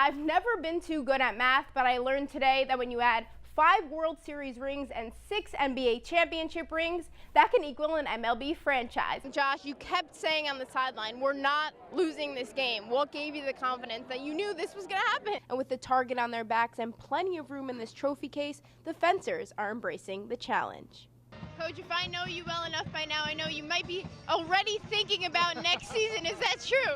I've never been too good at math, but I learned today that when you add 5 World Series rings and 6 NBA championship rings, that can equal an MLB franchise. Josh, you kept saying on the sideline, we're not losing this game. What gave you the confidence that you knew this was going to happen? And with the target on their backs and plenty of room in this trophy case, the Fencers are embracing the challenge. Coach, if I know you well enough by now, I know you might be already thinking about next season. Is that true?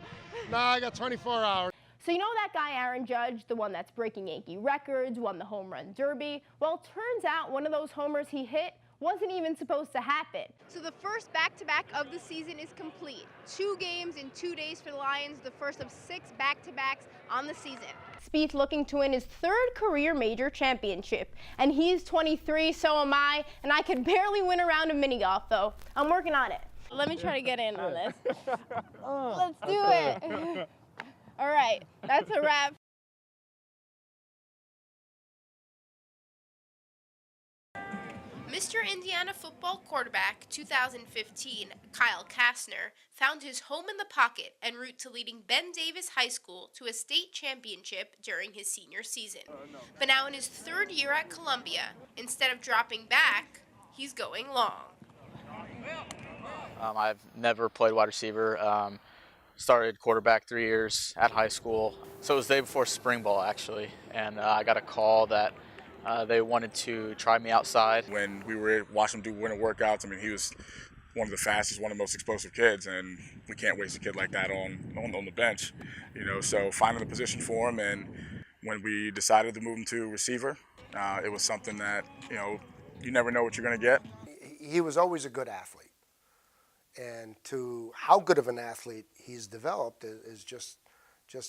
No, I got 24 hours. So you know that guy Aaron Judge, the one that's breaking Yankee records, won the home run derby? Well, turns out one of those homers he hit wasn't even supposed to happen. So the first back-to-back of the season is complete. 2 games in 2 days for the Lions, the first of 6 back-to-backs on the season. Spieth looking to win his 3rd career major championship. And he's 23, so am I, and I could barely win a round of mini golf, though. I'm working on it. Let me try to get in on this. Let's do it. All right, that's a wrap. Mr. Indiana football quarterback 2015, Kyle Kastner, found his home in the pocket en route to leading Ben Davis High School to a state championship during his senior season. But now in his 3rd year at Columbia, instead of dropping back, he's going long. I've never played wide receiver. Started quarterback 3 years at high school. So it was the day before spring ball, actually, and I got a call that they wanted to try me outside. When we were watching him do winter workouts, I mean, he was one of the fastest, one of the most explosive kids, and we can't waste a kid like that on the bench, you know. So finding a position for him, and when we decided to move him to receiver, it was something that, you know, you never know what you're going to get. He was always a good athlete. And to how good of an athlete he's developed is just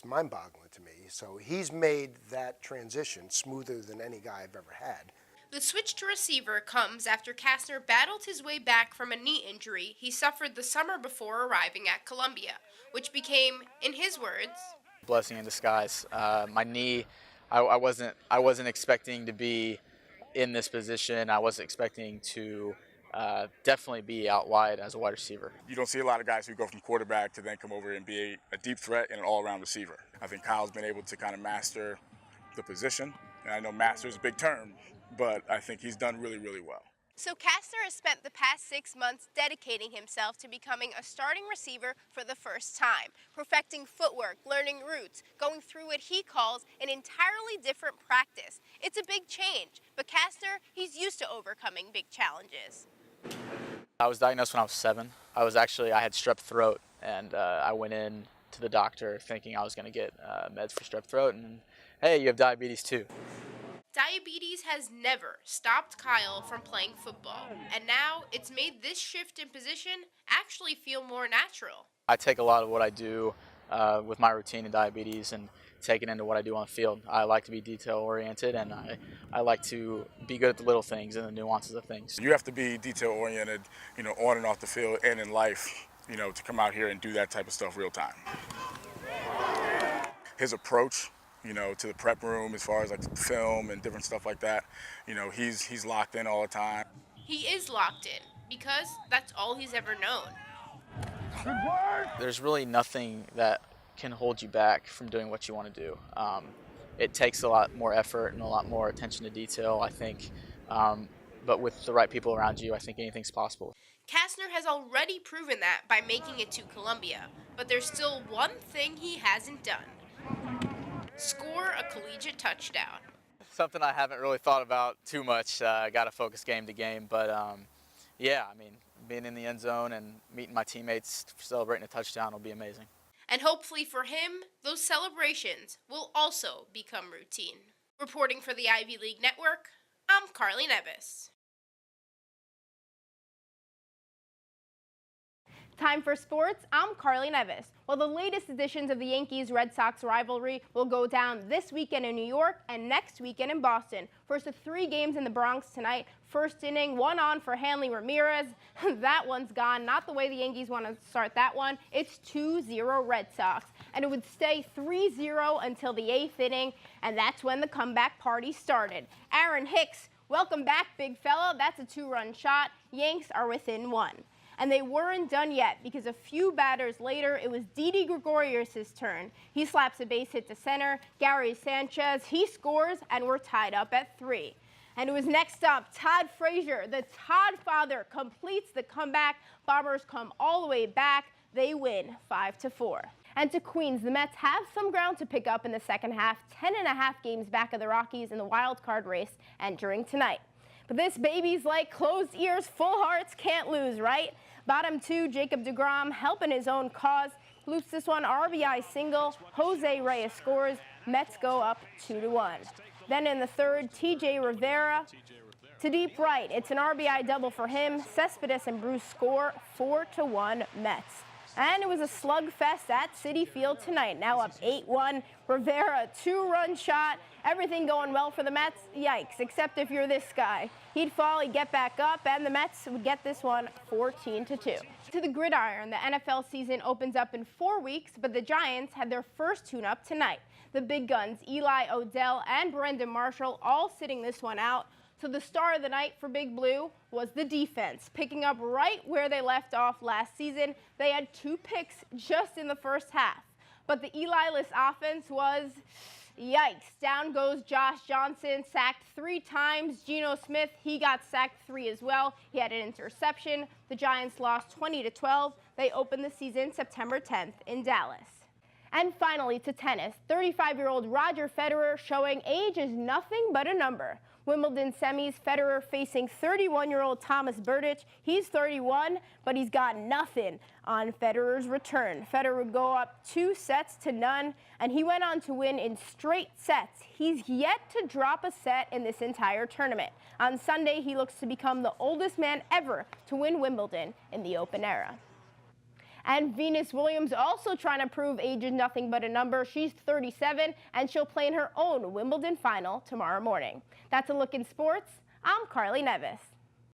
mind-boggling to me. So he's made that transition smoother than any guy I've ever had. The switch to receiver comes after Kastner battled his way back from a knee injury he suffered the summer before arriving at Columbia, which became, in his words, blessing in disguise. My knee, I wasn't expecting to be in this position. I wasn't expecting to definitely be out wide as a wide receiver. You don't see a lot of guys who go from quarterback to then come over and be a deep threat and an all-around receiver. I think Kyle's been able to kind of master the position. And I know master is a big term, but I think he's done really, really well. So Kastner has spent the past 6 months dedicating himself to becoming a starting receiver for the first time, perfecting footwork, learning routes, going through what he calls an entirely different practice. It's a big change, but Kastner, he's used to overcoming big challenges. I was diagnosed when I was 7. I had strep throat, and I went in to the doctor thinking I was going to get meds for strep throat, and hey, you have diabetes too. Diabetes has never stopped Kyle from playing football, and now it's made this shift in position actually feel more natural. I take a lot of what I do with my routine in diabetes and take it into what I do on the field. I like to be detail-oriented, and I like to be good at the little things and the nuances of things. You have to be detail-oriented, you know, on and off the field and in life, you know, to come out here and do that type of stuff real time. His approach, you know, to the prep room as far as like film and different stuff like that, you know, he's locked in all the time. He is locked in because that's all he's ever known. There's really nothing that can hold you back from doing what you want to do. It takes a lot more effort and a lot more attention to detail, I think, but with the right people around you, I think anything's possible. Kastner has already proven that by making it to Columbia, but there's still one thing he hasn't done. Score a collegiate touchdown. Something I haven't really thought about too much. I got to focus game to game, but yeah, I mean, being in the end zone and meeting my teammates celebrating a touchdown will be amazing. And hopefully for him, those celebrations will also become routine. Reporting for the Ivy League Network, I'm Carly Nevis. Time for sports, I'm Carly Nevis. Well, the latest editions of the Yankees-Red Sox rivalry will go down this weekend in New York and next weekend in Boston. First of 3 games in the Bronx tonight. First inning, 1 on for Hanley Ramirez. That one's gone. Not the way the Yankees want to start that one. It's 2-0 Red Sox. And it would stay 3-0 until the 8th inning, and that's when the comeback party started. Aaron Hicks, welcome back, big fella. That's a 2-run shot. Yanks are within 1. And they weren't done yet, because a few batters later, it was Didi Gregorius' turn. He slaps a base hit to center. Gary Sanchez, he scores, and we're tied up at 3. And it was next up, Todd Frazier, the Todd father, completes the comeback. Bombers come all the way back. They win 5-4. And to Queens, the Mets have some ground to pick up in the second half, 10.5 games back of the Rockies in the wild card race entering tonight. But this baby's like closed ears, full hearts, can't lose, right? Bottom 2, Jacob deGrom helping his own cause. Loops this one, RBI single. Jose Reyes scores. Mets go up 2-1. Then in the third, TJ Rivera to deep right. It's an RBI double for him. Cespedes and Bruce score 4-1 Mets. And it was a slugfest at Citi Field tonight. Now up 8-1. Rivera, 2-run shot. Everything going well for the Mets. Yikes, except if you're this guy. He'd fall, he'd get back up, and the Mets would get this one 14-2. To the gridiron, the NFL season opens up in 4 weeks, but the Giants had their first tune-up tonight. The big guns, Eli Odell and Brendan Marshall, all sitting this one out. So the star of the night for Big Blue was the defense, picking up right where they left off last season. They had 2 picks just in the first half. But the Eli-less offense was, yikes. Down goes Josh Johnson, sacked 3 times. Geno Smith, he got sacked 3 as well. He had an interception. The Giants lost 20-12. They opened the season September 10th in Dallas. And finally to tennis, 35-year-old Roger Federer showing age is nothing but a number. Wimbledon semis, Federer facing 31-year-old Thomas Berdych. He's 31, but he's got nothing on Federer's return. Federer would go up 2-0, and he went on to win in straight sets. He's yet to drop a set in this entire tournament. On Sunday, he looks to become the oldest man ever to win Wimbledon in the Open era. And Venus Williams also trying to prove age is nothing but a number. She's 37, and she'll play in her own Wimbledon final tomorrow morning. That's a look in sports. I'm Carly Nevis.